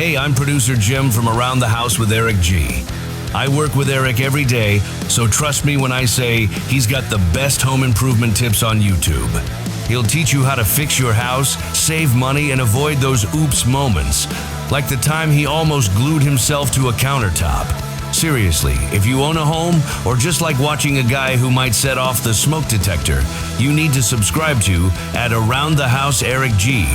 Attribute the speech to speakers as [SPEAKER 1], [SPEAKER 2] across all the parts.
[SPEAKER 1] Hey, I'm producer Jim from Around the House with Eric G. I work with Eric every day, so trust me when I say he's got the best home improvement tips on YouTube. He'll teach you how to fix your house, save money, and avoid those oops moments, like the time he almost glued himself to a countertop. Seriously, if you own a home, or just like watching a guy who might set off the smoke detector, you need to subscribe to at Around the House Eric G.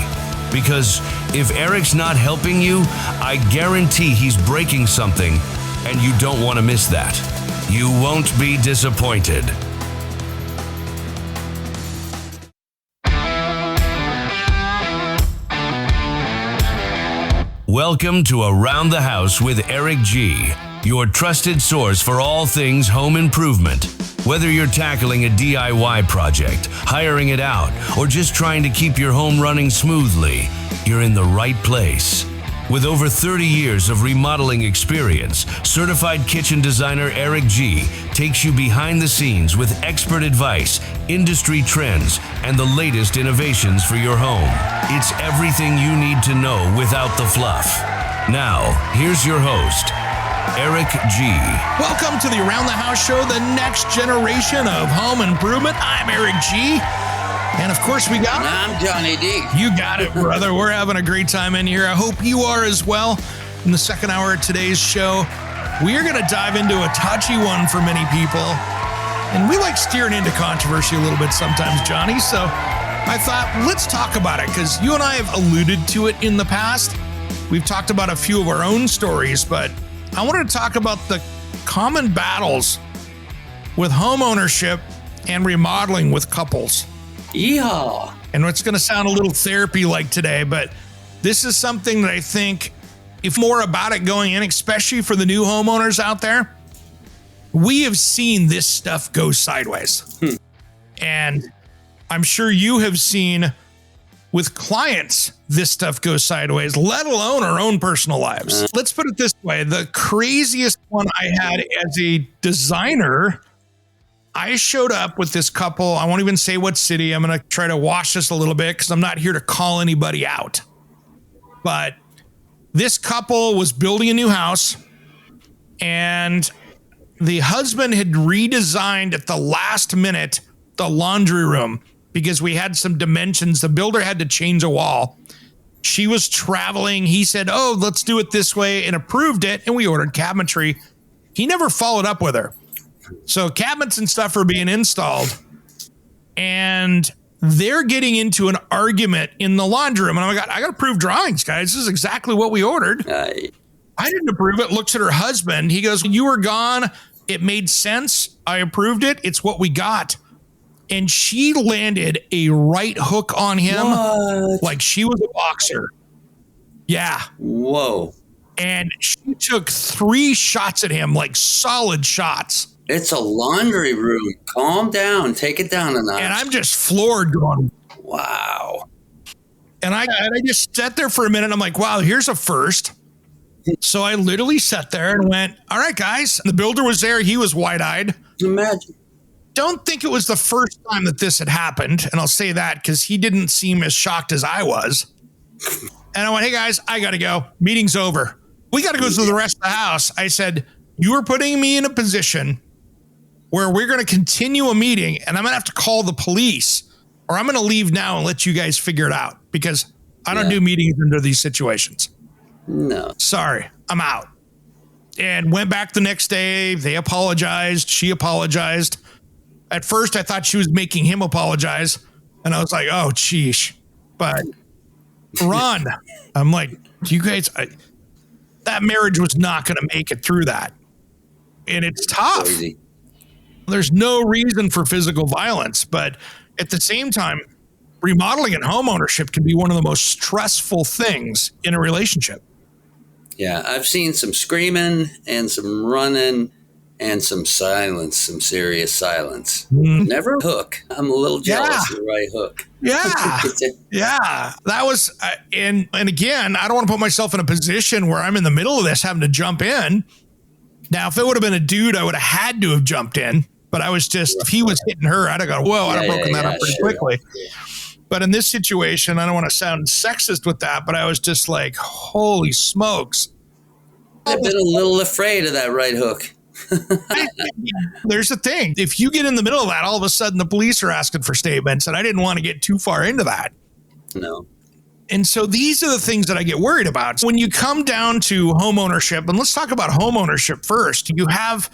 [SPEAKER 1] Because if Eric's not helping you, I guarantee he's breaking something, and you don't want to miss that. You won't be disappointed. Welcome to Around the House with Eric G, your trusted source for all things home improvement. Whether you're tackling a DIY project, hiring it out, or just trying to keep your home running smoothly, you're in the right place. With over 30 years of remodeling experience, certified kitchen designer Eric G takes you behind the scenes with expert advice, industry trends, and the latest innovations for your home. It's everything you need to know without the fluff. Now, here's your host, Eric G.
[SPEAKER 2] Welcome to the Around the House show, the next generation of home improvement. I'm Eric G. And of course we got...
[SPEAKER 3] I'm Johnny D.
[SPEAKER 2] You got it, brother. We're having a great time in here. I hope you are as well. In the second hour of today's show, we are going to dive into a touchy one for many people. And we like steering into controversy a little bit sometimes, Johnny. So I thought, let's talk about it, because you and I have alluded to it in the past. We've talked about a few of our own stories, but I wanted to talk about the common battles with home ownership and remodeling with couples.
[SPEAKER 3] Yeehaw.
[SPEAKER 2] And it's going to sound a little therapy-like today, but this is something that I think, if more about it going in, especially for the new homeowners out there, we have seen this stuff go sideways. And I'm sure you have seen with clients this stuff goes sideways, let alone our own personal lives. Let's put it this way. The craziest one I had as a designer, I showed up with this couple. I won't even say what city. I'm going to try to wash this a little bit because I'm not here to call anybody out. But this couple was building a new house, and the husband had redesigned at the last minute the laundry room because we had some dimensions. The builder had to change a wall. She was traveling. He said, oh, let's do it this way, and approved it. And we ordered cabinetry. He never followed up with her. So cabinets and stuff are being installed, and they're getting into an argument in the laundry room. And I got approved drawings, guys. This is exactly what we ordered. I didn't approve it. Looks at her husband. He goes, you were gone. It made sense. I approved it. It's what we got. And she landed a right hook on him.
[SPEAKER 3] What?
[SPEAKER 2] Like she was a boxer. Yeah.
[SPEAKER 3] Whoa.
[SPEAKER 2] And she took 3 shots at him, like solid shots.
[SPEAKER 3] It's a laundry room. Calm down. Take it down a notch.
[SPEAKER 2] And I'm just floored going,
[SPEAKER 3] wow.
[SPEAKER 2] And I just sat there for a minute. I'm like, wow, here's a first. So I literally sat there and went, all right, guys. The builder was there. He was wide-eyed.
[SPEAKER 3] Imagine.
[SPEAKER 2] Don't think it was the first time that this had happened. And I'll say that because he didn't seem as shocked as I was. And I went, hey, guys, I got to go. Meeting's over. We got to go through the rest of the house. I said, you are putting me in a position where we're going to continue a meeting, and I'm going to have to call the police, or I'm going to leave now and let you guys figure it out, because I don't do meetings under these situations.
[SPEAKER 3] No.
[SPEAKER 2] Sorry, I'm out. And went back the next day. They apologized. She apologized. At first, I thought she was making him apologize, and I was like, oh, sheesh. But run. I'm like, you guys, that marriage was not going to make it through that. And it's tough.
[SPEAKER 3] Crazy.
[SPEAKER 2] There's no reason for physical violence, but at the same time, remodeling and home ownership can be one of the most stressful things in a relationship.
[SPEAKER 3] Yeah, I've seen some screaming and some running and some silence, some serious silence. Never a hook. I'm a little jealous of the right hook.
[SPEAKER 2] Yeah. Yeah. That was, and again, I don't want to put myself in a position where I'm in the middle of this having to jump in. Now, if it would have been a dude, I would have had to have jumped in. But I was just, if he was hitting her, I'd have gone, whoa, I'd have broken that up pretty quickly. But in this situation, I don't want to sound sexist with that, but I was just like, holy smokes.
[SPEAKER 3] I've been a little afraid of that right hook.
[SPEAKER 2] There's the thing. If you get in the middle of that, all of a sudden the police are asking for statements, and I didn't want to get too far into that.
[SPEAKER 3] No.
[SPEAKER 2] And so these are the things that I get worried about. When you come down to home ownership, and let's talk about home ownership first, you have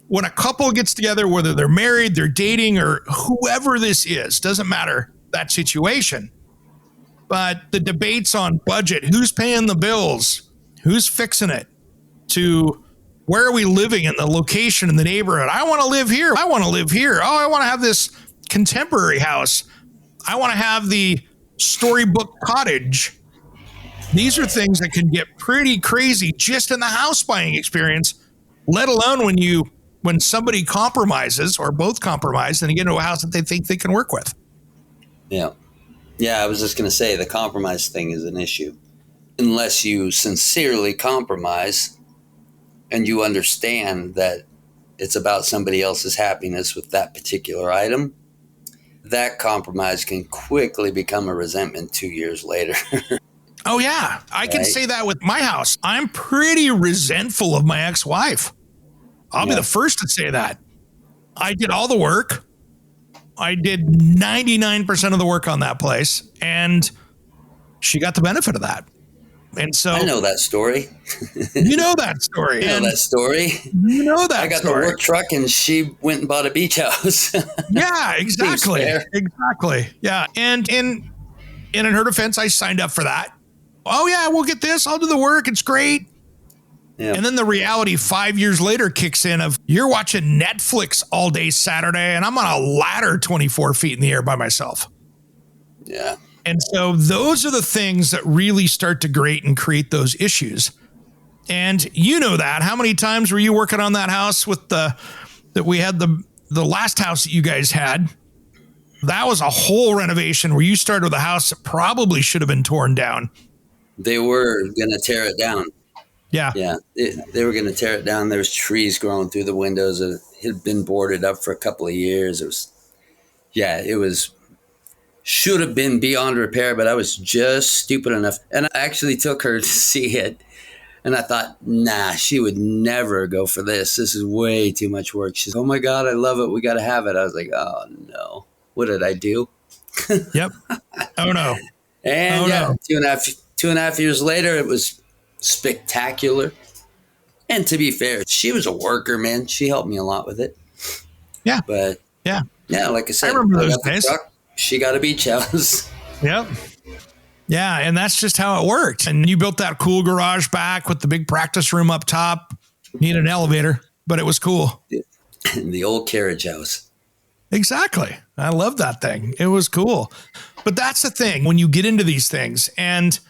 [SPEAKER 2] when a couple gets together, whether they're married, they're dating, or whoever this is, doesn't matter that situation. But the debates on budget, who's paying the bills, who's fixing it, to where are we living in the location in the neighborhood? I want to live here. I want to live here. Oh, I want to have this contemporary house. I want to have the storybook cottage. These are things that can get pretty crazy just in the house buying experience, let alone when somebody compromises or both compromise and they get into a house that they think they can work with.
[SPEAKER 3] Yeah. Yeah, I was just going to say the compromise thing is an issue. Unless you sincerely compromise and you understand that it's about somebody else's happiness with that particular item, that compromise can quickly become a resentment 2 years later.
[SPEAKER 2] Oh, yeah. I can say that with my house. I'm pretty resentful of my ex-wife. I'll be the first to say that. I did all the work. I did 99% of the work on that place, and she got the benefit of that. And so
[SPEAKER 3] I know that story.
[SPEAKER 2] You know that story.
[SPEAKER 3] I know that story.
[SPEAKER 2] You know that
[SPEAKER 3] I got
[SPEAKER 2] story.
[SPEAKER 3] the work truck, and she went and bought a beach house.
[SPEAKER 2] Yeah, exactly. Exactly. Yeah. And in her defense, I signed up for that. Oh, yeah, we'll get this. I'll do the work. It's great. Yeah. And then the reality 5 years later kicks in of you're watching Netflix all day Saturday, and I'm on a ladder 24 feet in the air by myself.
[SPEAKER 3] Yeah.
[SPEAKER 2] And so those are the things that really start to grate and create those issues. And you know that. How many times were you working on that house with that we had the last house that you guys had? That was a whole renovation where you started with a house that probably should have been torn down.
[SPEAKER 3] They were going to tear it down.
[SPEAKER 2] Yeah.
[SPEAKER 3] Yeah. They were going to tear it down. There was trees growing through the windows. It had been boarded up for a couple of years. It was should have been beyond repair, but I was just stupid enough. And I actually took her to see it. And I thought, nah, she would never go for this. This is way too much work. She's, oh my God, I love it. We got to have it. I was like, oh no, what did I do?
[SPEAKER 2] Yep. Oh no.
[SPEAKER 3] And 2.5 years later, it was spectacular. And to be fair, she was a worker, man. She helped me a lot with it.
[SPEAKER 2] Yeah.
[SPEAKER 3] But yeah, like I said,
[SPEAKER 2] I remember those days.
[SPEAKER 3] She got a beach house.
[SPEAKER 2] Yep. Yeah, and that's just how it worked. And you built that cool garage back with the big practice room up top. Need an elevator, but it was cool.
[SPEAKER 3] The old carriage house.
[SPEAKER 2] Exactly. I love that thing. It was cool. But that's the thing when you get into these things. And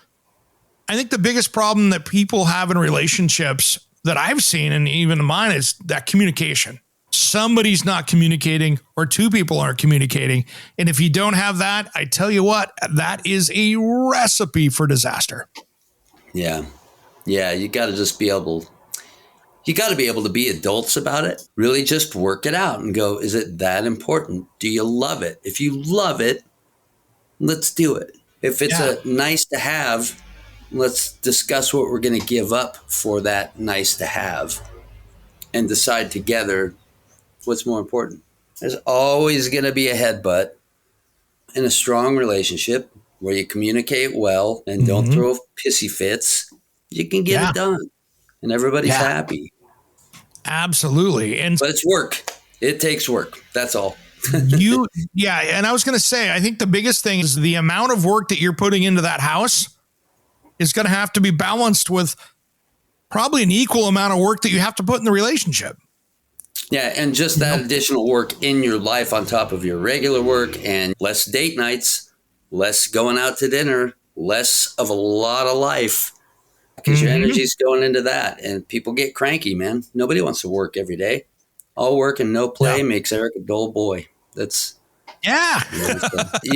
[SPEAKER 2] I think the biggest problem that people have in relationships that I've seen, and even mine, is that communication. Somebody's not communicating or two people aren't communicating. And if you don't have that, I tell you what, that is a recipe for disaster.
[SPEAKER 3] Yeah. Yeah. You got to just be able to be adults about it. Really just work it out and go, is it that important? Do you love it? If you love it, let's do it. If it's a nice to have, let's discuss what we're going to give up for that nice to have and decide together what's more important. There's always going to be a headbutt in a strong relationship where you communicate well and don't throw pissy fits. You can get it done and everybody's happy.
[SPEAKER 2] Absolutely.
[SPEAKER 3] But it's work. It takes work. That's all.
[SPEAKER 2] And I was going to say, I think the biggest thing is the amount of work that you're putting into that house is going to have to be balanced with probably an equal amount of work that you have to put in the relationship.
[SPEAKER 3] Yeah, and just that additional work in your life on top of your regular work, and less date nights, less going out to dinner, less of a lot of life, because your energy's going into that. And people get cranky, man. Nobody wants to work every day. All work and no play makes Eric a dull boy. That's you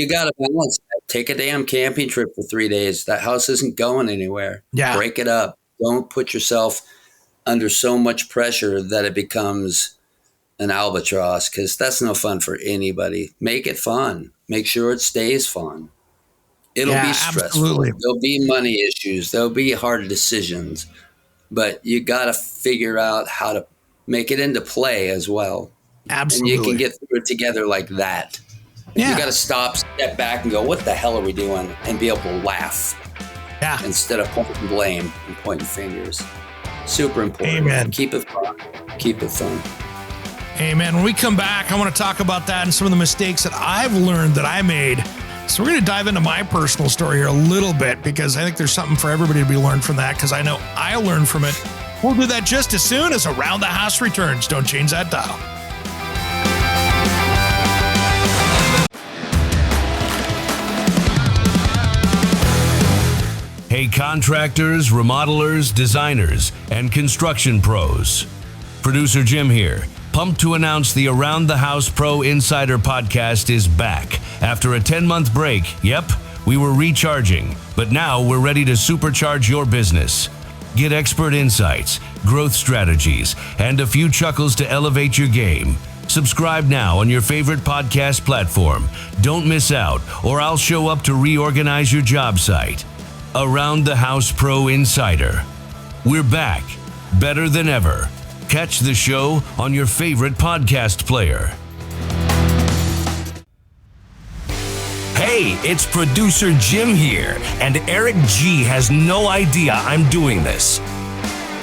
[SPEAKER 3] got to balance that. Take a damn camping trip for 3 days. That house isn't going anywhere.
[SPEAKER 2] Yeah.
[SPEAKER 3] Break it up. Don't put yourself under so much pressure that it becomes an albatross, because that's no fun for anybody. Make it fun. Make sure it stays fun. It'll be stressful.
[SPEAKER 2] Absolutely.
[SPEAKER 3] There'll be money issues. There'll be hard decisions. But you got to figure out how to make it into play as well.
[SPEAKER 2] Absolutely.
[SPEAKER 3] And you can get through it together like that.
[SPEAKER 2] Yeah.
[SPEAKER 3] You got to stop, step back, and go, what the hell are we doing? And be able to laugh.
[SPEAKER 2] Yeah.
[SPEAKER 3] Instead of pointing blame and pointing fingers. Super important.
[SPEAKER 2] Amen.
[SPEAKER 3] Keep it fun. Keep it fun.
[SPEAKER 2] Amen. When we come back, I want to talk about that and some of the mistakes that I've learned that I made. So we're going to dive into my personal story here a little bit, because I think there's something for everybody to be learned from that, because I know I learned from it. We'll do that just as soon as Around the House returns. Don't change that dial.
[SPEAKER 1] Hey, contractors, remodelers, designers, and construction pros. Producer Jim here. Pumped to announce the Around the House Pro Insider podcast is back. After a 10-month break, yep, we were recharging, but now we're ready to supercharge your business. Get expert insights, growth strategies, and a few chuckles to elevate your game. Subscribe now on your favorite podcast platform. Don't miss out, or I'll show up to reorganize your job site. Around the House Pro Insider. We're back, better than ever. Catch the show on your favorite podcast player.
[SPEAKER 4] Hey, it's producer Jim here, and Eric G has no idea I'm doing this.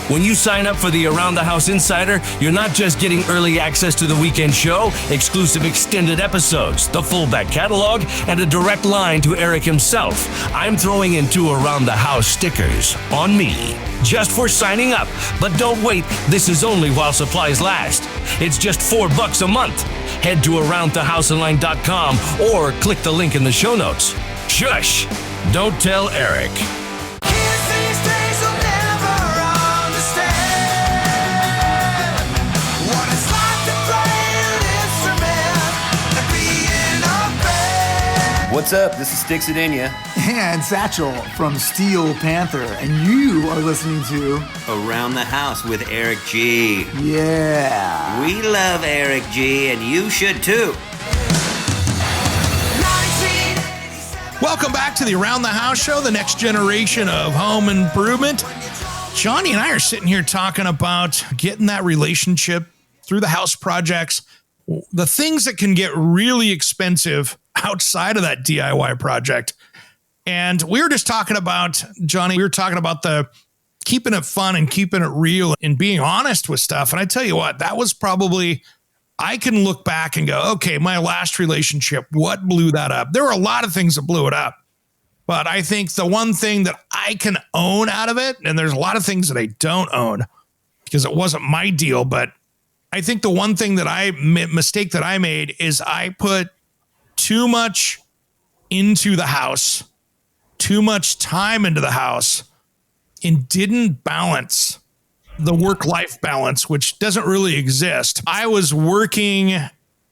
[SPEAKER 4] When you sign up for the Around the House Insider, you're not just getting early access to the weekend show, exclusive extended episodes, the full back catalog, and a direct line to Eric himself. I'm throwing in 2 Around the House stickers on me, just for signing up. But don't wait, this is only while supplies last. It's just $4 a month. Head to AroundTheHouseOnline.com or click the link in the show notes. Shush! Don't tell Eric.
[SPEAKER 5] What's up? This is Sticks It In Ya.
[SPEAKER 6] And Satchel from Steel Panther. And you are listening to
[SPEAKER 5] Around the House with Eric G.
[SPEAKER 6] Yeah.
[SPEAKER 5] We love Eric G, and you should too.
[SPEAKER 2] Welcome back to the Around the House show, the next generation of home improvement. Johnny and I are sitting here talking about getting that relationship through the house projects, the things that can get really expensive outside of that DIY project. And we were just talking about, Johnny, we were talking about the keeping it fun and keeping it real and being honest with stuff. And I tell you what, that was probably, I can look back and go, okay, my last relationship, what blew that up? There were a lot of things that blew it up. But I think the one thing that I can own out of it, and there's a lot of things that I don't own because it wasn't my deal, but I think the one thing that mistake that I made is I put too much into the house, too much time into the house, and didn't balance the work-life balance, which doesn't really exist. I was working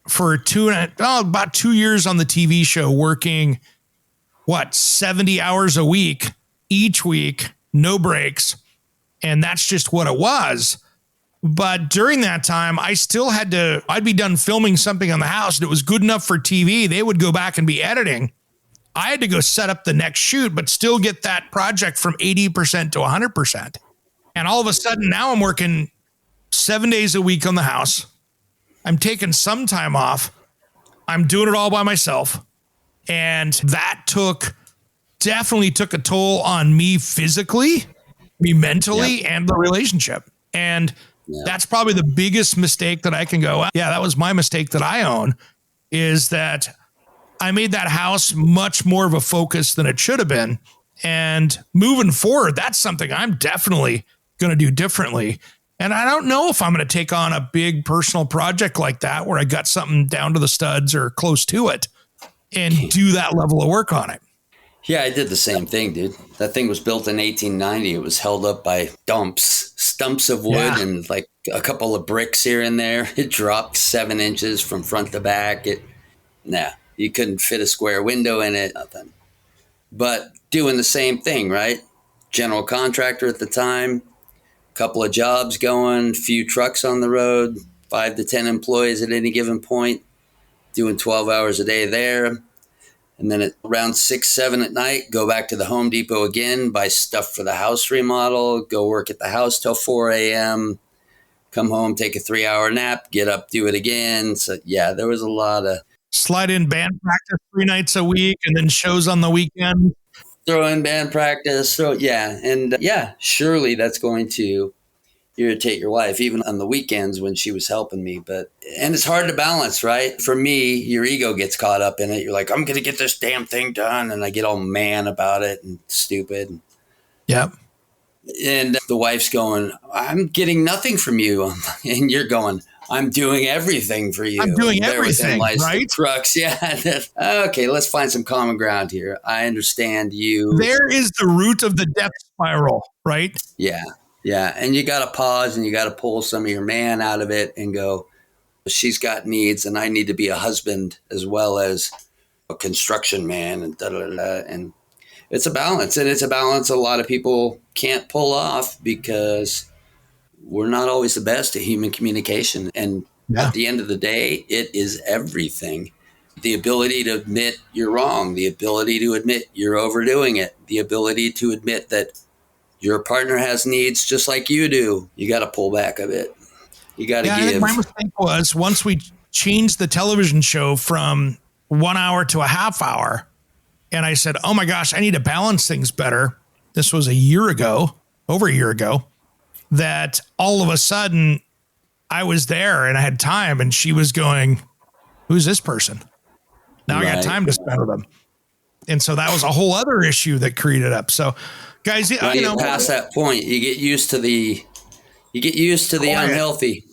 [SPEAKER 2] for about 2 years on the TV show, working 70 hours a week, each week, no breaks. And that's just what it was. But during that time, I still I'd be done filming something on the house and it was good enough for TV. They would go back and be editing. I had to go set up the next shoot, but still get that project from 80% to 100%. And all of a sudden now I'm working 7 days a week on the house. I'm taking some time off. I'm doing it all by myself. And that definitely took a toll on me physically, me mentally, and the relationship. And that's probably the biggest mistake that I can go, yeah, that was my mistake that I own, is that I made that house much more of a focus than it should have been. And moving forward, that's something I'm definitely going to do differently. And I don't know if I'm going to take on a big personal project like that, where I got something down to the studs or close to it, and do that level of work on it.
[SPEAKER 3] Yeah, I did the same thing, dude. That thing was built in 1890. It was held up by stumps of wood, and like a couple of bricks here and there. It dropped 7 inches from front to back. You couldn't fit a square window in it, nothing. But doing the same thing, right? General contractor at the time, couple of jobs going, few trucks on the road, 5 to 10 employees at any given point, doing 12 hours a day there. And then at around 6, 7 at night, go back to the Home Depot again, buy stuff for the house remodel, go work at the house till 4 a.m., come home, take a 3-hour nap, get up, do it again. So yeah, there was a lot of
[SPEAKER 2] Slide in band practice 3 nights a week and then shows on the weekend.
[SPEAKER 3] throw in band practice. So yeah. And surely that's going to irritate your wife, even on the weekends when she was helping me. And it's hard to balance, right? For me, your ego gets caught up in it. You're like, I'm going to get this damn thing done. And I get all man about it and stupid.
[SPEAKER 2] Yep.
[SPEAKER 3] And the wife's going, I'm getting nothing from you. And you're going, I'm doing everything for you.
[SPEAKER 2] I'm doing everything, right?
[SPEAKER 3] Crux. Yeah. Okay, let's find some common ground here. I understand you.
[SPEAKER 2] There is the root of the death spiral, right?
[SPEAKER 3] Yeah. Yeah. And you got to pause and you got to pull some of your man out of it and go, she's got needs and I need to be a husband as well as a construction man and And it's a balance. And it's a balance a lot of people can't pull off because we're not always the best at human communication. And at the end of the day, it is everything. The ability to admit you're wrong, the ability to admit you're overdoing it, the ability to admit that your partner has needs just like you do. You got to pull back a bit. You got to give. I think
[SPEAKER 2] my mistake was once we changed the television show from 1 hour to a half hour, and I said, oh my gosh, I need to balance things better. This was over a year ago, that all of a sudden I was there and I had time and she was going, who's this person? Now I got time to spend with them. And so that was a whole other issue that created up. So guys,
[SPEAKER 3] you know, past that point, you get used to the unhealthy,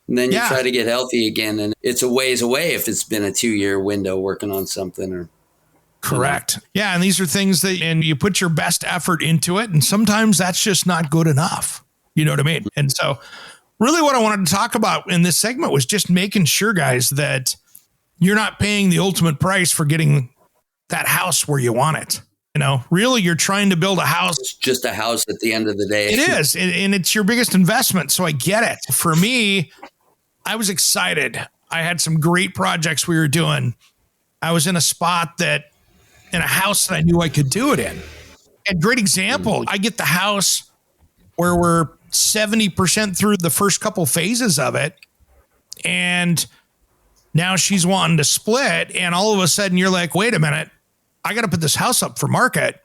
[SPEAKER 3] and then you try to get healthy again. And it's a ways away if it's been a 2-year window working on something or.
[SPEAKER 2] Correct. Yeah. And these are things and you put your best effort into it. And sometimes that's just not good enough. You know what I mean? And so really what I wanted to talk about in this segment was just making sure, guys, that you're not paying the ultimate price for getting that house where you want it. You know, really, you're trying to build a house.
[SPEAKER 3] It's just a house at the end of the day.
[SPEAKER 2] It is. And it's your biggest investment. So I get it. For me, I was excited. I had some great projects we were doing. I was in a spot in a house that I knew I could do it in. And great example, I get the house where we're 70% through the first couple phases of it. And now she's wanting to split. And all of a sudden you're like, wait a minute, I got to put this house up for market.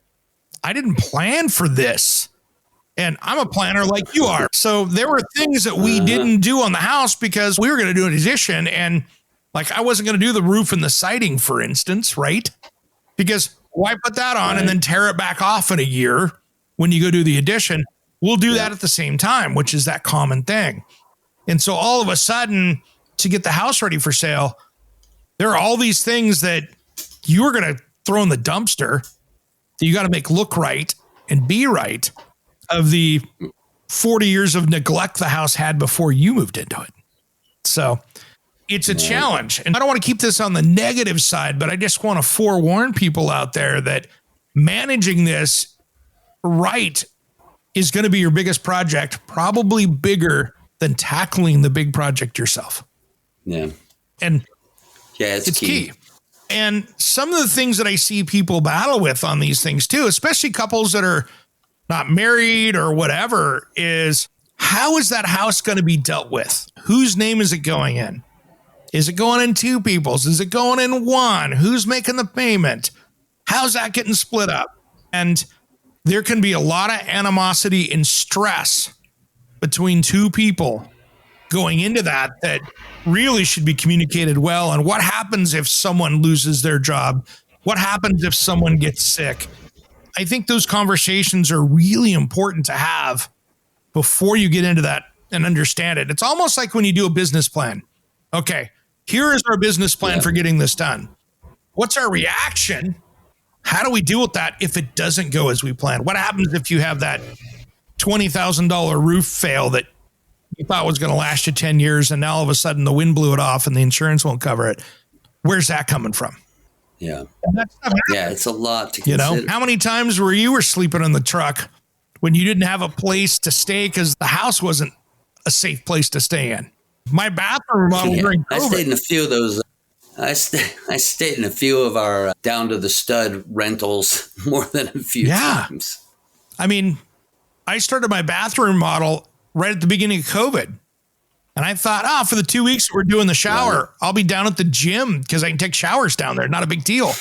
[SPEAKER 2] I didn't plan for this. And I'm a planner like you are. So there were things that we didn't do on the house because we were going to do an addition. And like, I wasn't going to do the roof and the siding, for instance, right? Because why put that on and then tear it back off in a year when you go do the addition? We'll do that at the same time, which is that common thing. And so all of a sudden, to get the house ready for sale, there are all these things that you were going to throw in the dumpster that you got to make look right and be right of the 40 years of neglect the house had before you moved into it. So it's a challenge. And I don't want to keep this on the negative side, but I just want to forewarn people out there that managing this right is going to be your biggest project, probably bigger than tackling the big project yourself.
[SPEAKER 3] Yeah.
[SPEAKER 2] And
[SPEAKER 3] it's key.
[SPEAKER 2] And some of the things that I see people battle with on these things too, especially couples that are not married or whatever, is how is that house going to be dealt with? Whose name is it going in? Is it going in 2 people's? Is it going in 1? Who's making the payment? How's that getting split up? And there can be a lot of animosity and stress between 2 people going into that really should be communicated well. And what happens if someone loses their job? What happens if someone gets sick? I think those conversations are really important to have before you get into that and understand it. It's almost like when you do a business plan. Okay, here is our business plan for getting this done. What's our reaction? How do we deal with that if it doesn't go as we planned? What happens if you have that $20,000 roof fail that you thought was going to last you 10 years and now all of a sudden the wind blew it off and the insurance won't cover it? Where's that coming from?
[SPEAKER 3] Yeah. It's a lot to consider.
[SPEAKER 2] You know, how many times were you sleeping in the truck when you didn't have a place to stay because the house wasn't a safe place to stay in? My bathroom remodel during
[SPEAKER 3] I
[SPEAKER 2] COVID.
[SPEAKER 3] stayed in a few of those. I stayed in a few of our down to the stud rentals more than a few times.
[SPEAKER 2] I mean, I started my bathroom model right at the beginning of COVID. And I thought, for the 2 weeks we're doing the shower, I'll be down at the gym because I can take showers down there. Not a big deal.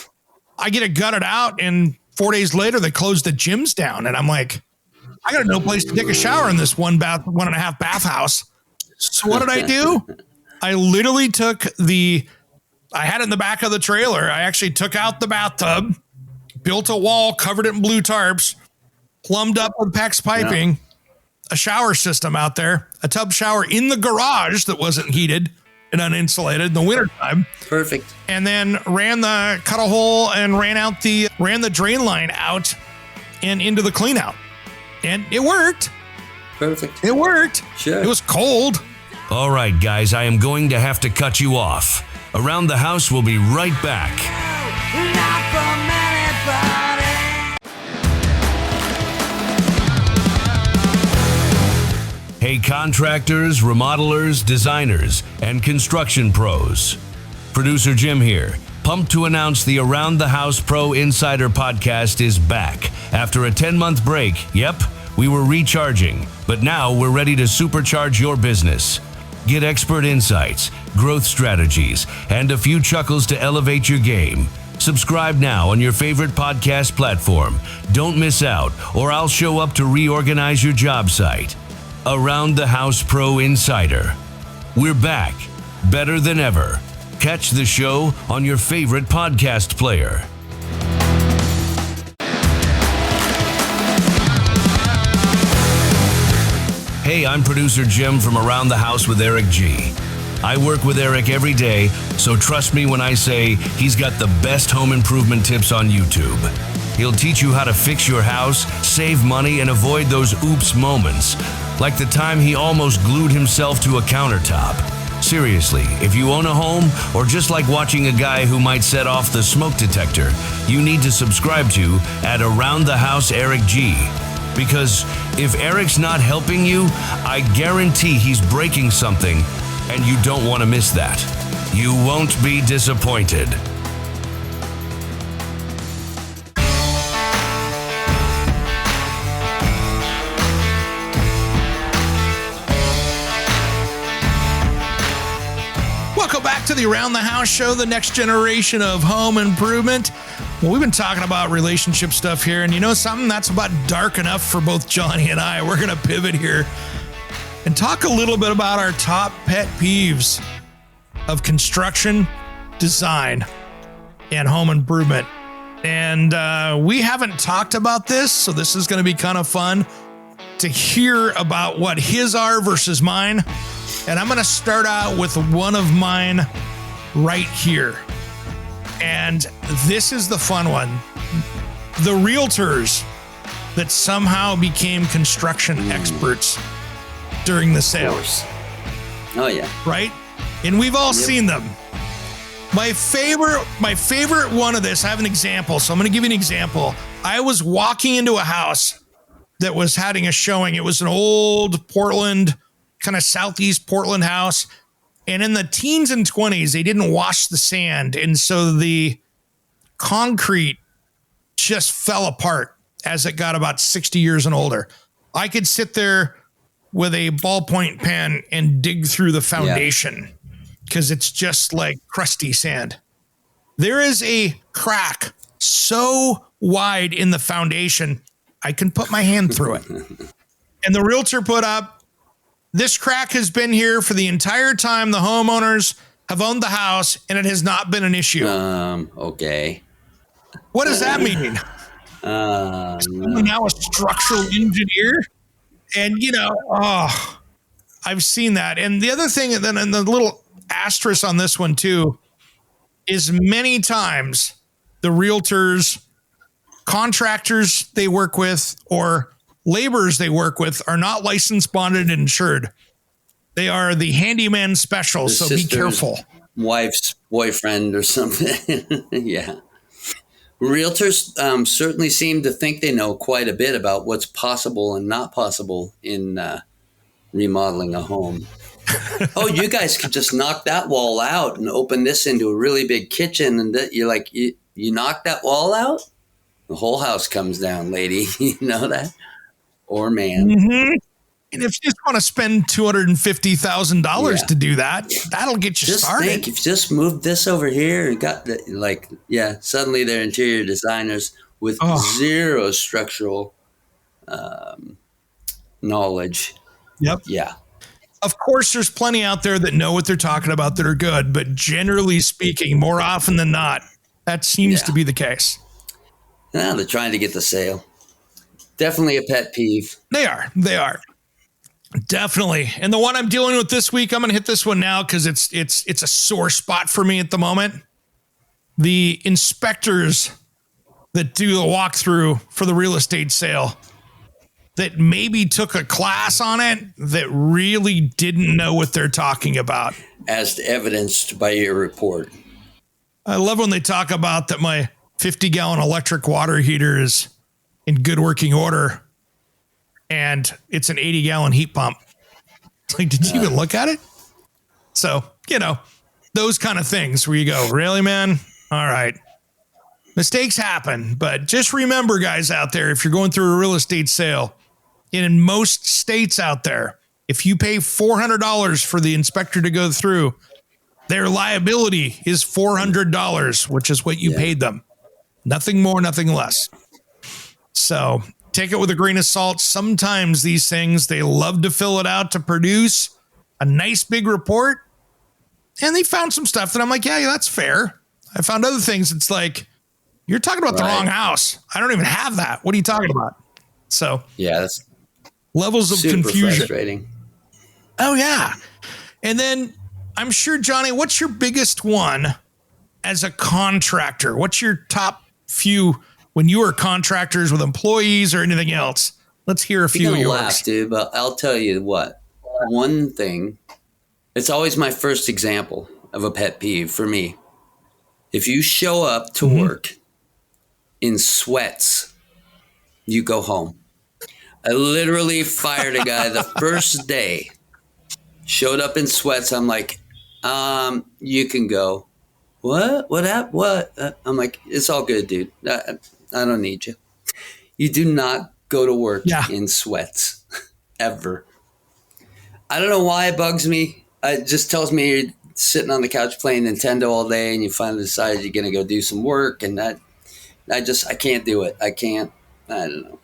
[SPEAKER 2] I get it gutted out, and 4 days later they closed the gyms down. And I'm like, I got no place to take a shower in this 1.5 bath house. So what did I do? I literally I had it in the back of the trailer. I actually took out the bathtub, built a wall, covered it in blue tarps, plumbed up with PEX piping, a shower system out there, a tub shower in the garage that wasn't heated and uninsulated in the wintertime.
[SPEAKER 3] Perfect.
[SPEAKER 2] And then cut a hole and ran the drain line out and into the clean out. And it worked.
[SPEAKER 3] Perfect.
[SPEAKER 2] It worked.
[SPEAKER 3] Sure.
[SPEAKER 2] It was cold.
[SPEAKER 1] All right, guys, I am going to have to cut you off. Around the House will be right back. Hey, contractors, remodelers, designers, and construction pros. Producer Jim here. Pumped to announce the Around the House Pro Insider podcast is back. After a 10-month break, we were recharging, but now we're ready to supercharge your business. Get expert insights, growth strategies, and a few chuckles to elevate your game. Subscribe now on your favorite podcast platform. Don't miss out, or I'll show up to reorganize your job site. Around the House Pro Insider. We're back, better than ever. Catch the show on your favorite podcast player. Hey, I'm producer Jim from Around the House with Eric G. I work with Eric every day, so trust me when I say he's got the best home improvement tips on YouTube. He'll teach you how to fix your house, save money, and avoid those oops moments, like the time he almost glued himself to a countertop. Seriously, if you own a home, or just like watching a guy who might set off the smoke detector, you need to subscribe to at Around the House Eric G. Because if Eric's not helping you, I guarantee he's breaking something, and you don't want to miss that. You won't be disappointed.
[SPEAKER 2] Welcome back to the Around the House show, the next generation of home improvement. Well, we've been talking about relationship stuff here, and you know something? That's about dark enough for both Johnny and I. We're going to pivot here and talk a little bit about our top pet peeves of construction, design, and home improvement. And we haven't talked about this, so this is going to be kind of fun to hear about what his are versus mine. And I'm going to start out with one of mine right here. And this is the fun one. The realtors that somehow became construction experts during the sales.
[SPEAKER 3] Oh, yeah.
[SPEAKER 2] Right? And we've all seen them. My favorite one of this, I have an example. So I'm going to give you an example. I was walking into a house that was having a showing. It was an old Portland, kind of southeast Portland house. And in the teens and 20s, they didn't wash the sand. And so the concrete just fell apart as it got about 60 years and older. I could sit there with a ballpoint pen and dig through the foundation because it's just like crusty sand. There is a crack so wide in the foundation, I can put my hand through it. And the realtor put up, this crack has been here for the entire time the homeowners have owned the house, and it has not been an issue.
[SPEAKER 3] Okay.
[SPEAKER 2] What does that mean? I'm now a structural engineer, and I've seen that. And the other thing, and then the little asterisk on this one too, is many times the realtors, contractors they work with, or laborers they work with are not licensed, bonded, and insured. They are the handyman special, so be careful.
[SPEAKER 3] Wife's boyfriend or something. Yeah. Realtors certainly seem to think they know quite a bit about what's possible and not possible in remodeling a home. Oh, you guys could just knock that wall out and open this into a really big kitchen. And you're like, you knock that wall out, the whole house comes down, lady. You know that? Or man.
[SPEAKER 2] Mm-hmm. And if you just want to spend $250,000 to do that, that'll get you
[SPEAKER 3] just
[SPEAKER 2] started.
[SPEAKER 3] Think, if you just moved this over here and got suddenly they're interior designers with zero structural knowledge.
[SPEAKER 2] Yep.
[SPEAKER 3] Yeah.
[SPEAKER 2] Of course, there's plenty out there that know what they're talking about that are good, but generally speaking, more often than not, that seems to be the case.
[SPEAKER 3] Now they're trying to get the sale. Definitely a pet peeve.
[SPEAKER 2] They are. Definitely. And the one I'm dealing with this week, I'm going to hit this one now because it's a sore spot for me at the moment. The inspectors that do the walkthrough for the real estate sale that maybe took a class on it that really didn't know what they're talking about.
[SPEAKER 3] As evidenced by your report.
[SPEAKER 2] I love when they talk about that my 50-gallon electric water heater is in good working order and it's an 80-gallon heat pump. Like, did you even look at it? So, those kind of things where you go, really, man? All right. Mistakes happen, but just remember, guys out there, if you're going through a real estate sale, and in most states out there, if you pay $400 for the inspector to go through, their liability is $400, which is what you paid them. Nothing more, nothing less. So take it with a grain of salt. Sometimes these things, they love to fill it out to produce a nice big report. And they found some stuff that I'm like, yeah, that's fair. I found other things. It's like, you're talking about the wrong house. I don't even have that. What are you talking about? So
[SPEAKER 3] that's
[SPEAKER 2] levels of
[SPEAKER 3] super
[SPEAKER 2] confusion.
[SPEAKER 3] Frustrating.
[SPEAKER 2] Oh, yeah. And then I'm sure, Johnny, what's your biggest one as a contractor? What's your top few when you were contractors with employees or anything else? Let's hear a few of yours.
[SPEAKER 3] Laugh, dude, but I'll tell you what. One thing, it's always my first example of a pet peeve for me. If you show up to work in sweats, you go home. I literally fired a guy the first day. Showed up in sweats. I'm like, you can go. What? What happened? What? I'm like, it's all good, dude. I don't need you. You do not go to work in sweats ever. I don't know why it bugs me. It just tells me you're sitting on the couch playing Nintendo all day and you finally decide you're going to go do some work. And I can't do it. I can't. I don't know.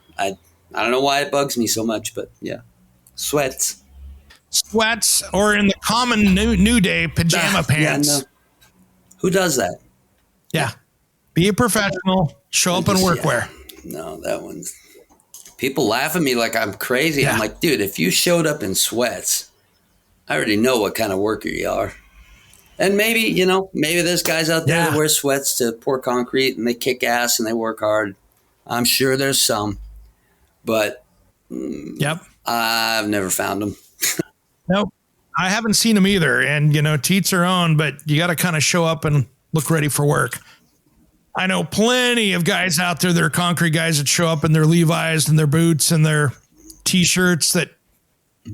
[SPEAKER 3] I don't know why it bugs me so much, but yeah. Sweats,
[SPEAKER 2] or in the common new day, pajama pants.
[SPEAKER 3] Yeah, no. Who does that?
[SPEAKER 2] Yeah. Be a professional. Show up in workwear.
[SPEAKER 3] No, that one's... People laugh at me like I'm crazy.
[SPEAKER 2] Yeah.
[SPEAKER 3] I'm like, dude, if you showed up in sweats, I already know what kind of worker you are. And maybe there's guys out there that wear sweats to pour concrete and they kick ass and they work hard. I'm sure there's some. But I've never found them.
[SPEAKER 2] Nope. I haven't seen them either. And, to each their own, but you got to kind of show up and look ready for work. I know plenty of guys out there that are concrete guys that show up in their Levi's and their boots and their T-shirts that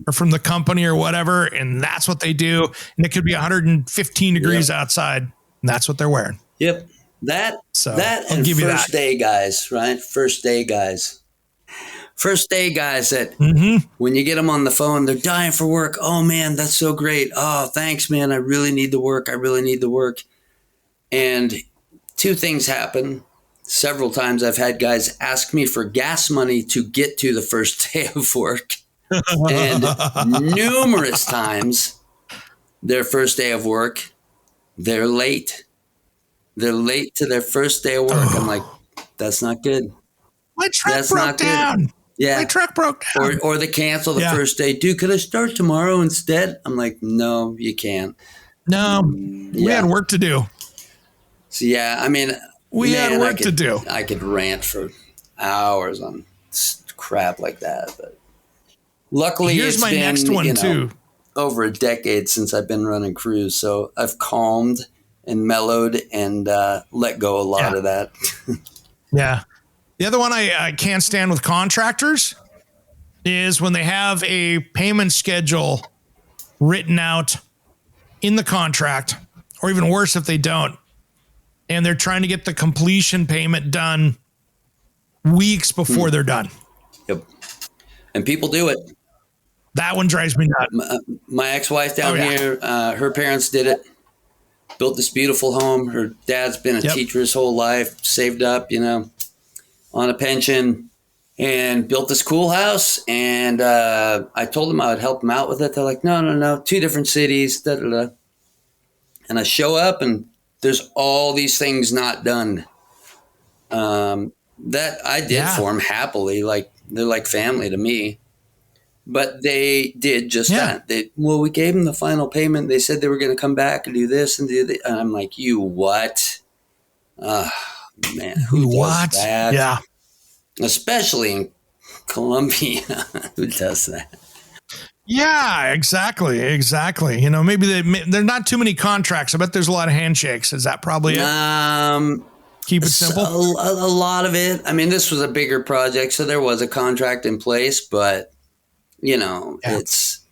[SPEAKER 2] are from the company or whatever. And that's what they do. And it could be 115 degrees outside. And that's what they're wearing.
[SPEAKER 3] Yep. That
[SPEAKER 2] I'll
[SPEAKER 3] and
[SPEAKER 2] give you
[SPEAKER 3] first
[SPEAKER 2] that.
[SPEAKER 3] day guys, right? First day guys that when you get them on the phone, they're dying for work. Oh man, that's so great. Oh, thanks, man. I really need the work. And two things happen. Several times I've had guys ask me for gas money to get to the first day of work. And numerous times their first day of work, they're late. They're late to their first day of work. I'm like, that's not good.
[SPEAKER 2] My truck broke down.
[SPEAKER 3] Yeah.
[SPEAKER 2] My truck broke down.
[SPEAKER 3] Or they cancel the first day. Dude, could I start tomorrow instead? I'm like, no, you can't.
[SPEAKER 2] No, we had work to do.
[SPEAKER 3] So, yeah, I mean,
[SPEAKER 2] we had work to do.
[SPEAKER 3] I could rant for hours on crap like that. But luckily,
[SPEAKER 2] here's my next one, too.
[SPEAKER 3] Over a decade since I've been running crews. So I've calmed and mellowed and let go a lot of that.
[SPEAKER 2] Yeah. The other one I can't stand with contractors is when they have a payment schedule written out in the contract, or even worse if they don't. And they're trying to get the completion payment done weeks before they're done.
[SPEAKER 3] Yep. And people do it.
[SPEAKER 2] That one drives me nuts.
[SPEAKER 3] My ex-wife down here, her parents did it. Built this beautiful home. Her dad's been a teacher his whole life, saved up, on a pension, and built this cool house. And I told them I would help them out with it. They're like, no, 2 different cities. Da, da, da. And I show up, and there's all these things not done that I did for them happily. Like, they're like family to me. But they did just that. We gave them the final payment. They said they were going to come back and do this and do that. And I'm like, you what? Man, who does that?
[SPEAKER 2] Yeah.
[SPEAKER 3] Especially in Colombia. Who does that?
[SPEAKER 2] Yeah, exactly. Maybe there are not too many contracts. I bet there's a lot of handshakes. Is that probably it? Keep it simple.
[SPEAKER 3] A lot of it. I mean, this was a bigger project, so there was a contract in place, but it's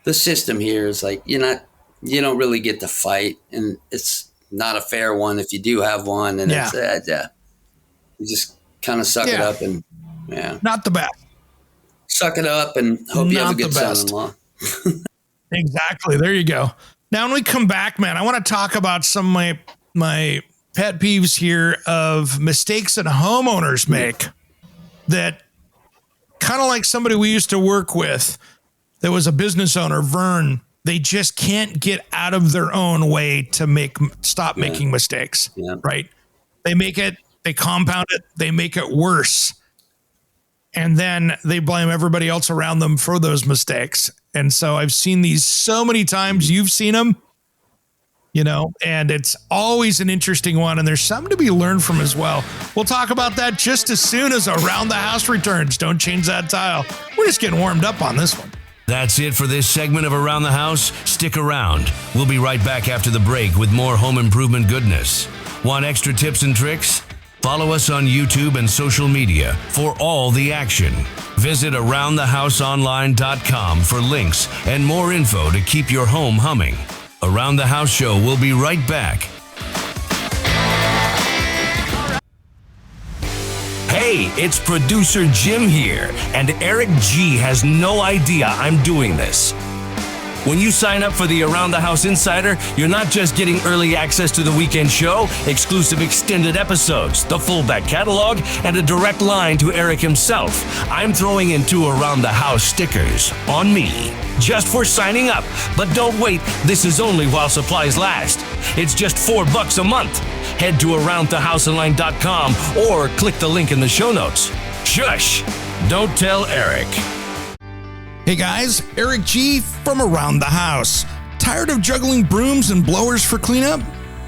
[SPEAKER 3] the system here is like you don't really get to fight, and it's not a fair one if you do have one, and it's you just kind of suck it up and
[SPEAKER 2] not the best.
[SPEAKER 3] Suck it up and hope you have a good son-in-law.
[SPEAKER 2] Exactly. There you go. Now, when we come back, man, I want to talk about some of my pet peeves here of mistakes that homeowners make that kind of like somebody we used to work with that was a business owner, Vern, they just can't get out of their own way to stop making mistakes, right? They compound it, they make it worse. And then they blame everybody else around them for those mistakes. And so I've seen these so many times. You've seen them, and it's always an interesting one. And there's something to be learned from as well. We'll talk about that just as soon as Around the House returns. Don't change that dial. We're just getting warmed up on this one.
[SPEAKER 1] That's it for this segment of Around the House. Stick around. We'll be right back after the break with more home improvement goodness. Want extra tips and tricks? Follow us on YouTube and social media for all the action. Visit AroundTheHouseOnline.com for links and more info to keep your home humming. Around the House Show will be right back.
[SPEAKER 4] Hey, it's producer Jim here, and Eric G has no idea I'm doing this. When you sign up for the Around the House Insider, you're not just getting early access to the weekend show, exclusive extended episodes, the full back catalog, and a direct line to Eric himself. I'm throwing in 2 Around the House stickers on me, just for signing up. But don't wait, this is only while supplies last. It's just $4 a month. Head to AroundTheHouseOnline.com or click the link in the show notes. Shush! Don't tell Eric.
[SPEAKER 2] Hey guys, Eric G from Around the House. Tired of juggling brooms and blowers for cleanup?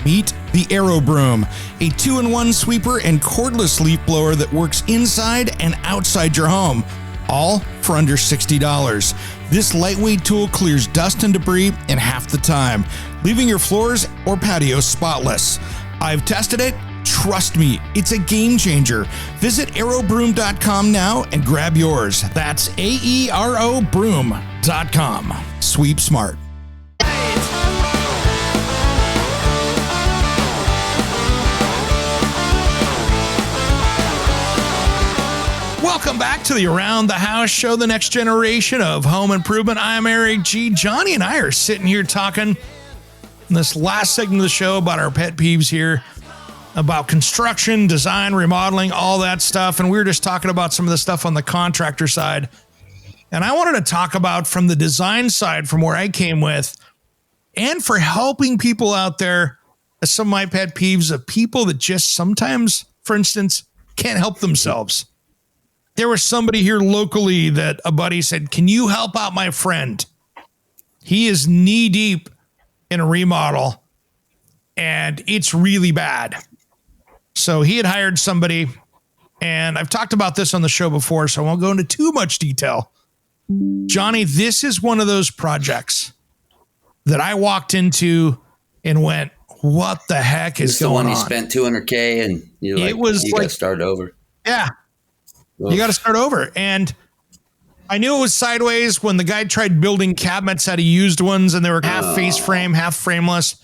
[SPEAKER 2] Meet the Aero Broom, a 2-in-1 sweeper and cordless leaf blower that works inside and outside your home, all for under $60. This lightweight tool clears dust and debris in half the time, leaving your floors or patio spotless. I've tested it. Trust me, it's a game changer. Visit aerobroom.com now and grab yours. That's aerobroom.com. Sweep smart. Welcome back to the Around the House Show, the next generation of home improvement. I'm Eric G. Johnny and I are sitting here talking in this last segment of the show about our pet peeves here, about construction, design, remodeling, all that stuff. And we were just talking about some of the stuff on the contractor side. And I wanted to talk about from the design side, from where I came with, and for helping people out there, some of my pet peeves of people that just sometimes, for instance, can't help themselves. There was somebody here locally that a buddy said, can you help out my friend? He is knee deep in a remodel and it's really bad. So he had hired somebody, and I've talked about this on the show before, so I won't go into too much detail. Johnny, this is one of those projects that I walked into and went, what the heck is going on?
[SPEAKER 3] You spent $200K and you're like, you got to start over.
[SPEAKER 2] Yeah. Oof. You got to start over. And I knew it was sideways when the guy tried building cabinets out of used ones and they were half face frame, half frameless.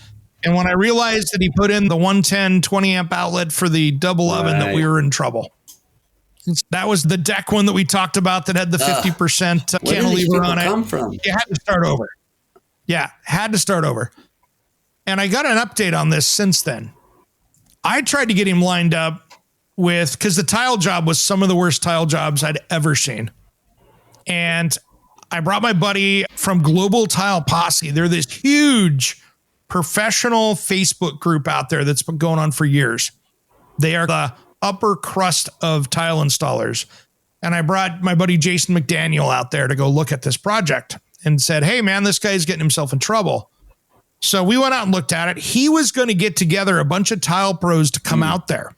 [SPEAKER 2] And when I realized that he put in the 110 20 amp outlet for the double oven, that we were in trouble. That was the deck one that we talked about that had the 50% cantilever on it.
[SPEAKER 3] Come from?
[SPEAKER 2] You had to start over. Yeah, had to start over. And I got an update on this since then. I tried to get him lined up with, because the tile job was some of the worst tile jobs I'd ever seen. And I brought my buddy from Global Tile Posse. They're this huge professional Facebook group out there that's been going on for years. They are the upper crust of tile installers. And I brought my buddy Jason McDaniel out there to go look at this project and said, hey, man, this guy's getting himself in trouble. So we went out and looked at it. He was going to get together a bunch of tile pros to come out there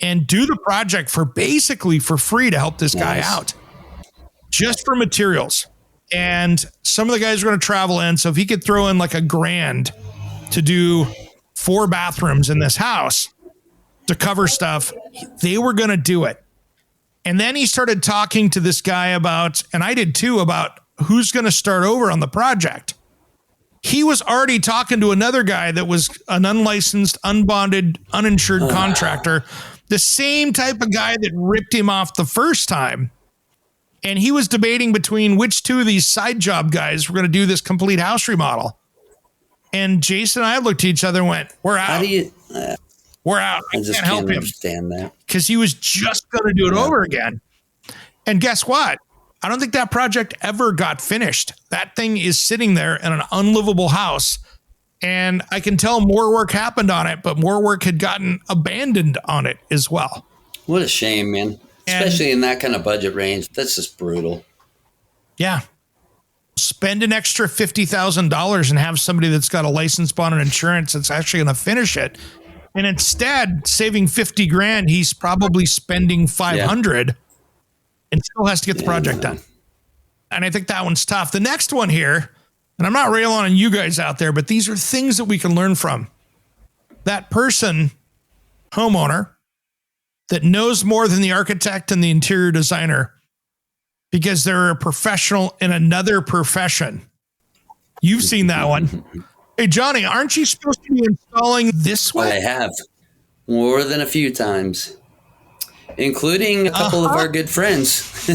[SPEAKER 2] and do the project for basically for free to help this guy out, just for materials. And some of the guys are going to travel in. So if he could throw in like $1,000 to do 4 bathrooms in this house to cover stuff, they were going to do it. And then he started talking to this guy about, and I did too, about who's going to start over on the project. He was already talking to another guy that was an unlicensed, unbonded, uninsured contractor, the same type of guy that ripped him off the first time. And he was debating between which two of these side job guys were going to do this complete house remodel. And Jason and I looked at each other and went, we're out.
[SPEAKER 3] How do you...
[SPEAKER 2] we're out. I
[SPEAKER 3] just
[SPEAKER 2] can't help him.
[SPEAKER 3] Understand that.
[SPEAKER 2] Because he was just going to do it over again. And guess what? I don't think that project ever got finished. That thing is sitting there in an unlivable house. And I can tell more work happened on it, but more work had gotten abandoned on it as well.
[SPEAKER 3] What a shame, man. Especially in that kind of budget range. That's just brutal.
[SPEAKER 2] Yeah. Spend an extra $50,000 and have somebody that's got a license, bond, and insurance that's actually going to finish it. And instead, saving $50,000, he's probably spending $500 and still has to get the project done. And I think that one's tough. The next one here, and I'm not railing on you guys out there, but these are things that we can learn from. That person, homeowner, that knows more than the architect and the interior designer because they're a professional in another profession. You've seen that one. Hey, Johnny, aren't you supposed to be installing this one?
[SPEAKER 3] I have more than a few times, including a couple of our good friends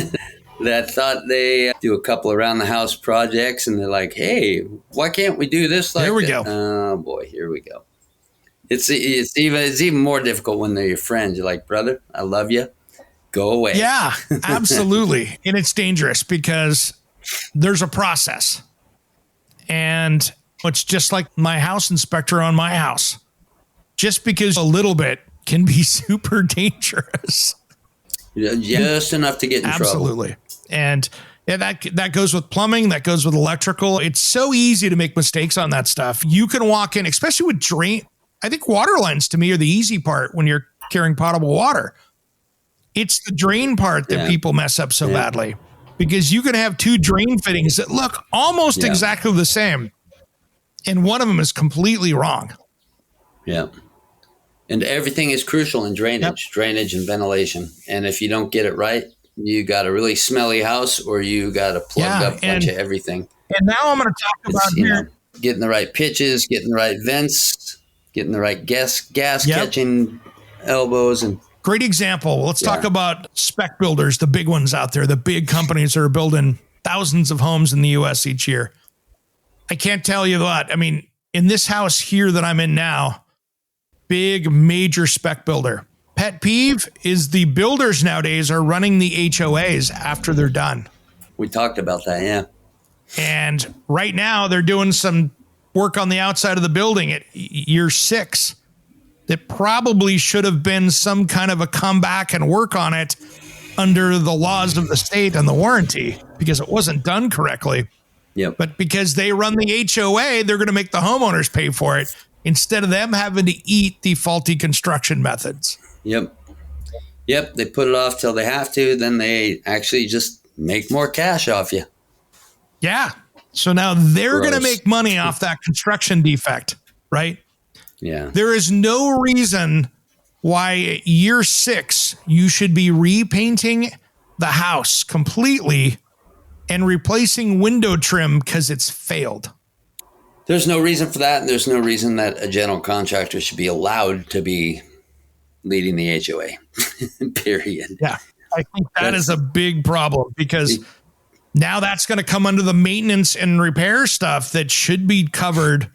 [SPEAKER 3] that thought they do a couple around the house projects. And they're like, hey, why can't we do this? Like
[SPEAKER 2] there we
[SPEAKER 3] that?
[SPEAKER 2] go.
[SPEAKER 3] Oh boy, here we go. It's even more difficult when they're your friends. You're like, brother, I love you. Go away.
[SPEAKER 2] Yeah, absolutely. And it's dangerous because there's a process. And it's just like my house inspector on my house. Just because a little bit can be super dangerous.
[SPEAKER 3] Just enough to get in trouble.
[SPEAKER 2] Absolutely. And yeah, that goes with plumbing. That goes with electrical. It's so easy to make mistakes on that stuff. You can walk in, especially with drain. I think water lines to me are the easy part when you're carrying potable water. It's the drain part that people mess up so badly because you can have 2 drain fittings that look almost exactly the same. And one of them is completely wrong.
[SPEAKER 3] Yeah. And everything is crucial in drainage, drainage and ventilation. And if you don't get it right, you got a really smelly house or you got a plugged up bunch of everything.
[SPEAKER 2] And now I'm going to talk about here.
[SPEAKER 3] Getting the right pitches, getting the right vents, getting the right gas catching elbows. And
[SPEAKER 2] great example. Let's talk about spec builders, the big ones out there, the big companies that are building thousands of homes in the U.S. each year. I can't tell you what. I mean, in this house here that I'm in now, big major spec builder. Pet peeve is the builders nowadays are running the HOAs after they're done.
[SPEAKER 3] We talked about that, yeah.
[SPEAKER 2] And right now they're doing some work on the outside of the building at year 6 that probably should have been some kind of a comeback and work on it under the laws of the state and the warranty because it wasn't done correctly.
[SPEAKER 3] Yep.
[SPEAKER 2] But because they run the HOA, they're going to make the homeowners pay for it instead of them having to eat the faulty construction methods.
[SPEAKER 3] Yep. They put it off till they have to. Then they actually just make more cash off you.
[SPEAKER 2] Yeah. So now they're going to make money off that construction defect, right?
[SPEAKER 3] Yeah.
[SPEAKER 2] There is no reason why at year 6 you should be repainting the house completely and replacing window trim because it's failed.
[SPEAKER 3] There's no reason for that. And there's no reason that a general contractor should be allowed to be leading the HOA, period.
[SPEAKER 2] Yeah. I think that's a big problem because now that's going to come under the maintenance and repair stuff that should be covered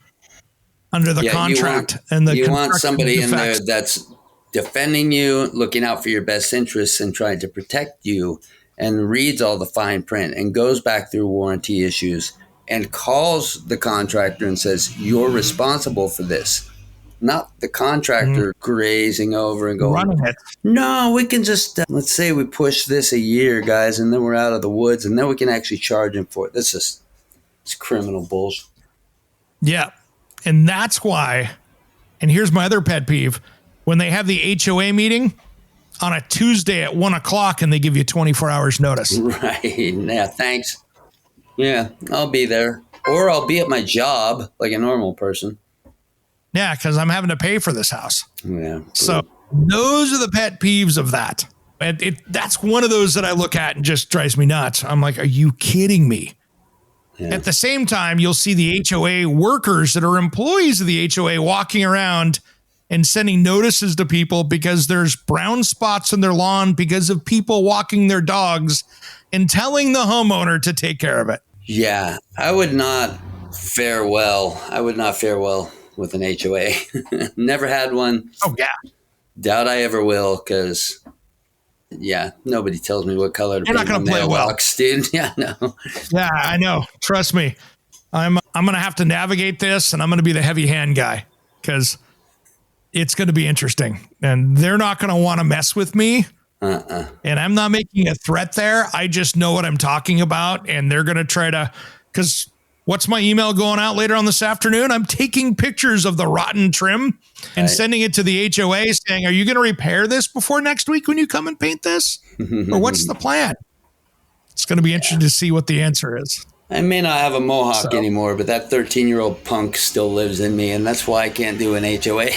[SPEAKER 2] under the contract. You want somebody in there that's defending you, looking out for your best interests and trying to protect you, and reads all the fine print and goes back through warranty issues and calls the contractor and says, you're responsible for this. Not the contractor grazing over and going, no, we can just, let's say we push this a year, guys, and then we're out of the woods, and then we can actually charge him for it. It's criminal bullshit. Yeah. And that's why, and here's my other pet peeve, when they have the HOA meeting on a Tuesday at 1:00 and they give you 24 hours notice.
[SPEAKER 3] Right. Yeah, thanks. Yeah, I'll be there. Or I'll be at my job like a normal person.
[SPEAKER 2] Yeah, because I'm having to pay for this house.
[SPEAKER 3] Yeah.
[SPEAKER 2] So those are the pet peeves of that. And that's one of those that I look at and just drives me nuts. I'm like, are you kidding me? Yeah. At the same time, you'll see the HOA workers that are employees of the HOA walking around and sending notices to people because there's brown spots in their lawn because of people walking their dogs and telling the homeowner to take care of it.
[SPEAKER 3] Yeah, I would not fare well. With an HOA. Never had one.
[SPEAKER 2] Oh, yeah.
[SPEAKER 3] Doubt I ever will because, yeah, nobody tells me what color to paint.
[SPEAKER 2] You're not going to play well.
[SPEAKER 3] Dude. Yeah, no.
[SPEAKER 2] Yeah, I know. Trust me. I'm going to have to navigate this, and I'm going to be the heavy hand guy because it's going to be interesting. And they're not going to want to mess with me. And I'm not making a threat there. I just know what I'm talking about, and they're going to try to, because what's my email going out later on this afternoon? I'm taking pictures of the rotten trim and sending it to the HOA saying, are you going to repair this before next week when you come and paint this? Or what's the plan? It's going to be interesting to see what the answer is.
[SPEAKER 3] I may not have a mohawk anymore, but that 13-year-old punk still lives in me, and that's why I can't do an HOA.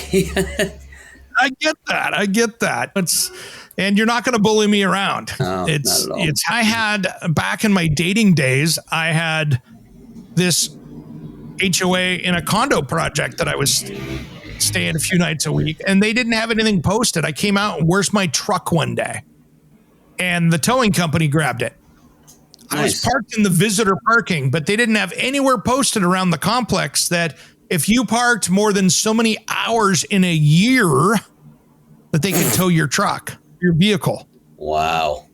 [SPEAKER 2] I get that. And you're not going to bully me around.
[SPEAKER 3] No, not at all.
[SPEAKER 2] I had, back in my dating days, I had this HOA in a condo project that I was staying a few nights a week, and they didn't have anything posted. I came out and where's my truck one day, and the towing company grabbed it. Nice. I was parked in the visitor parking, but they didn't have anywhere posted around the complex that if you parked more than so many hours in a year that they could tow your truck, your vehicle.
[SPEAKER 3] Wow.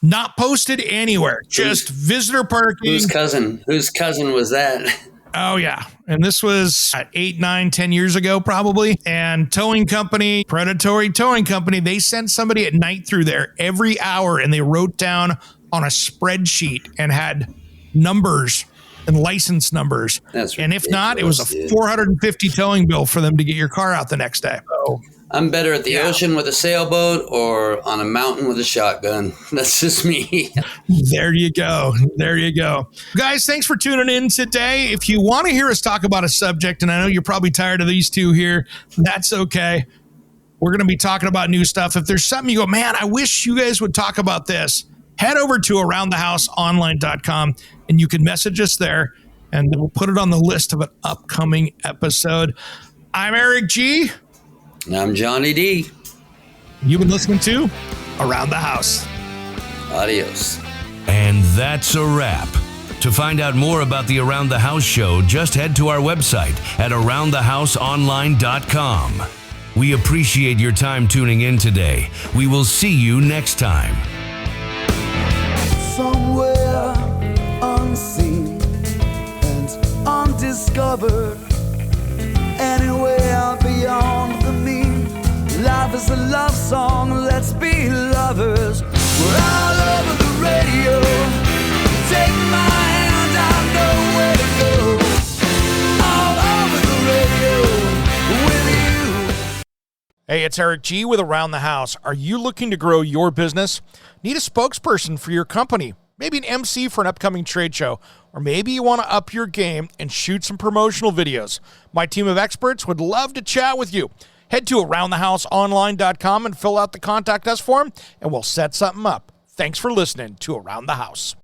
[SPEAKER 2] Not posted anywhere, just visitor parking.
[SPEAKER 3] Whose cousin was that?
[SPEAKER 2] Oh, yeah. And this was 8, 9, 10 years ago, probably. And towing company, predatory towing company, they sent somebody at night through there every hour, and they wrote down on a spreadsheet and had numbers and license numbers.
[SPEAKER 3] That's
[SPEAKER 2] and if not, it was a $450 towing bill for them to get your car out the next day. So,
[SPEAKER 3] I'm better at the ocean with a sailboat or on a mountain with a shotgun. That's just me.
[SPEAKER 2] There you go. Guys, thanks for tuning in today. If you want to hear us talk about a subject, and I know you're probably tired of these two here, that's okay. We're going to be talking about new stuff. If there's something you go, man, I wish you guys would talk about this, head over to aroundthehouseonline.com and you can message us there and we'll put it on the list of an upcoming episode. I'm Eric G.
[SPEAKER 3] And I'm Johnny D.
[SPEAKER 2] You've been listening to Around the House.
[SPEAKER 3] Adios.
[SPEAKER 1] And that's a wrap. To find out more about the Around the House show, just head to our website at aroundthehouseonline.com. We appreciate your time tuning in today. We will see you next time.
[SPEAKER 7] Somewhere unseen and undiscovered, anywhere beyond the mean. Life is a love song, let's be lovers. We're all over the radio. Take my hand, I know where to go. All over the radio with you.
[SPEAKER 2] Hey, it's Eric G. with Around the House. Are you looking to grow your business? Need a spokesperson for your company? Maybe an MC for an upcoming trade show? Or maybe you want to up your game and shoot some promotional videos? My team of experts would love to chat with you. Head to aroundthehouseonline.com and fill out the Contact Us form, and we'll set something up. Thanks for listening to Around the House.